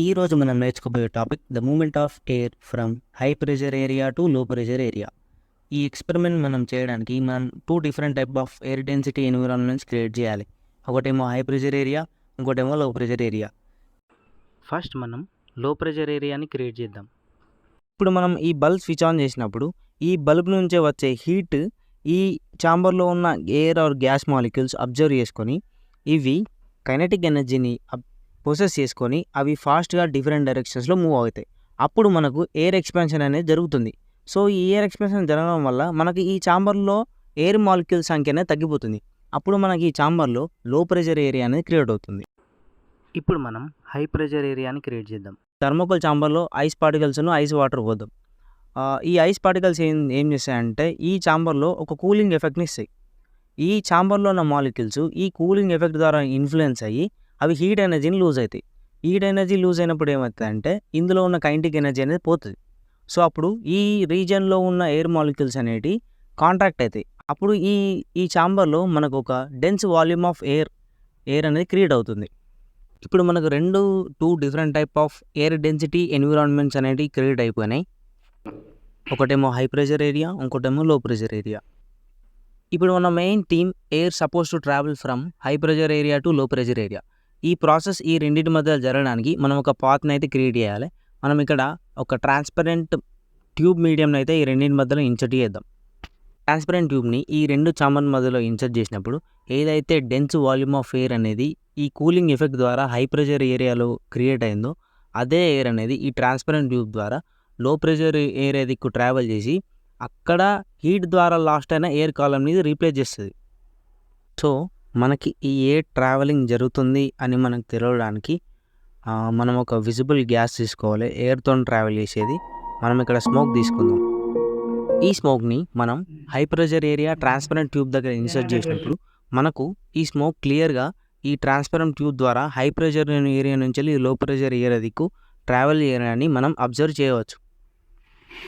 ఈరోజు మనం నేర్చుకోబోయే topic the movement of air from high pressure area to low pressure area. ఈ experiment మనం చేయడానికి మనం 2 different type of air density environments create చేయాలి. ఒకటేమో హై ప్రెషర్ ఏరియా, ఇంకోటేమో లో ప్రెషర్ ఏరియా. ఫస్ట్ మనం లో ప్రెషర్ ఏరియాని క్రియేట్ చేద్దాం. ఇప్పుడు మనం ఈ బల్బ్ స్విచ్ ఆన్ చేసినప్పుడు ఈ బల్బ్ నుంచే వచ్చే హీట్ ఈ ఛాంబర్లో ఉన్న air or gas molecules observe చేసుకొని ఇవి కైనెటిక్ ఎనర్జీని ప్రొసెస్ చేసుకొని అవి ఫాస్ట్గా డిఫరెంట్ డైరెక్షన్స్లో మూవ్ అవుతాయి. అప్పుడు మనకు ఎయిర్ ఎక్స్పాన్షన్ అనేది జరుగుతుంది. సో ఈ ఎయిర్ ఎక్స్పాన్షన్ జరగడం వల్ల మనకి ఈ ఛాంబర్లో ఎయిర్ మాలిక్యూల్ సంఖ్య అనేది తగ్గిపోతుంది. అప్పుడు మనకి ఈ ఛాంబర్లో లో ప్రెషర్ ఏరియా అనేది క్రియేట్ అవుతుంది. ఇప్పుడు మనం హై ప్రెషర్ ఏరియాని క్రియేట్ చేద్దాం. థర్మోకోల్ ఛాంబర్లో ఐస్ పార్టికల్స్ను ఐస్ వాటర్ పోద్దాం. ఈ ఐస్ పార్టికల్స్ ఏం చేస్తాయంటే ఈ ఛాంబర్లో ఒక కూలింగ్ ఎఫెక్ట్ని ఇస్తాయి. ఈ ఛాంబర్లో ఉన్న మాలిక్యూల్స్ ఈ కూలింగ్ ఎఫెక్ట్ ద్వారా ఇన్ఫ్లుయెన్స్ అయ్యి అవి హీట్ ఎనర్జీని లూజ్ అవుతాయి. హీట్ ఎనర్జీ లూజ్ అయినప్పుడు ఏమవుతుందంటే ఇందులో ఉన్న కైనెటిక్ ఎనర్జీ అనేది పోతుంది. సో అప్పుడు ఈ రీజియన్లో ఉన్న ఎయిర్ మాలిక్యూల్స్ అనేవి కాంట్రాక్ట్ అవుతాయి. అప్పుడు ఈ ఛాంబర్లో మనకు ఒక డెన్స్ వాల్యూమ్ ఆఫ్ ఎయిర్ అనేది క్రియేట్ అవుతుంది. ఇప్పుడు మనకు 2 different type of air density environments అనేవి క్రియేట్ అయిపోయినాయి. ఒకటేమో హై ప్రెషర్ ఏరియా, ఇంకోటేమో లో ప్రెషర్ ఏరియా. ఇప్పుడు మన main theme air suppose to travel from high pressure area to low pressure area. ఈ ప్రాసెస్ ఈ రెండింటి మధ్య జరగడానికి మనం ఒక పాత్ని అయితే క్రియేట్ చేయాలి. మనం ఇక్కడ ఒక ట్రాన్స్పరెంట్ ట్యూబ్ మీడియంని అయితే ఈ రెండింటి మధ్యలో ఇన్సర్ట్ చేద్దాం. ట్రాన్స్పరెంట్ ట్యూబ్ని ఈ 2 ఛాంబర్ మధ్యలో ఇన్సర్ట్ చేసినప్పుడు ఏదైతే డెన్స్ వాల్యూమ్ ఆఫ్ ఎయిర్ అనేది ఈ కూలింగ్ ఎఫెక్ట్ ద్వారా హై ప్రెషర్ ఏరియాలో క్రియేట్ అయిందో అదే ఎయిర్ అనేది ఈ ట్రాన్స్పరెంట్ ట్యూబ్ ద్వారా లో ప్రెషర్ ఏరియా దిక్కు ట్రావెల్ చేసి అక్కడ హీట్ ద్వారా లాస్ట్ అయిన ఎయిర్ కాలమ్ని రీప్లేస్ చేస్తుంది. సో మనకి ఈ ఎయిర్ ట్రావెలింగ్ జరుగుతుంది అని మనకు తెలియడానికి మనం ఒక విజిబుల్ గ్యాస్ తీసుకోవాలి. ఎయిర్తో ట్రావెల్ చేసేది. మనం ఇక్కడ స్మోక్ తీసుకుందాం. ఈ స్మోక్ని మనం high pressure area transparent tube దగ్గర ఇన్సర్ట్ చేసినప్పుడు మనకు ఈ స్మోక్ క్లియర్గా ఈ ట్రాన్స్పరెంట్ ట్యూబ్ ద్వారా హై ప్రెషర్ ఏరియా నుంచి లో ప్రెషర్ ఏరియా దిక్కు ట్రావెల్ చేయడాన్ని మనం అబ్జర్వ్ చేయవచ్చు.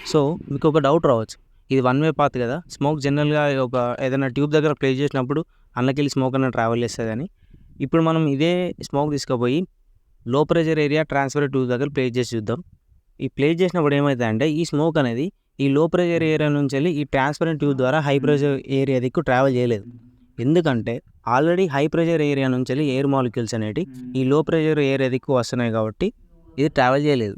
సో మీకు ఒక డౌట్ రావచ్చు, ఇది 1 వే పాత్ కదా, స్మోక్ జనరల్గా ఒక ఏదైనా ట్యూబ్ దగ్గర ప్లేస్ చేసినప్పుడు అందులోకెళ్ళి స్మోక్ అనేది ట్రావెల్ చేస్తుంది కానీ ఇప్పుడు మనం ఇదే స్మోక్ తీసుకుపోయి లో ప్రెషర్ ఏరియా ట్రాన్స్ఫర్ ట్యూబ్ దగ్గర ప్లేస్ చేసి చూద్దాం. ఈ ప్లేస్ చేసినప్పుడు ఏమవుతుందంటే ఈ స్మోక్ అనేది ఈ లో ప్రెషర్ ఏరియా నుంచి వెళ్ళి ఈ ట్రాన్స్పరెంట్ ట్యూబ్ ద్వారా హై ప్రెషర్ ఏరియా దిక్కు ట్రావెల్ చేయలేదు. ఎందుకంటే ఆల్రెడీ హై ప్రెషర్ ఏరియా నుంచి వెళ్ళి ఎయిర్ మాలిక్యూల్స్ అనేవి ఈ లో ప్రెషర్ ఏరియా దిక్కు వస్తున్నాయి కాబట్టి ఇది ట్రావెల్ చేయలేదు.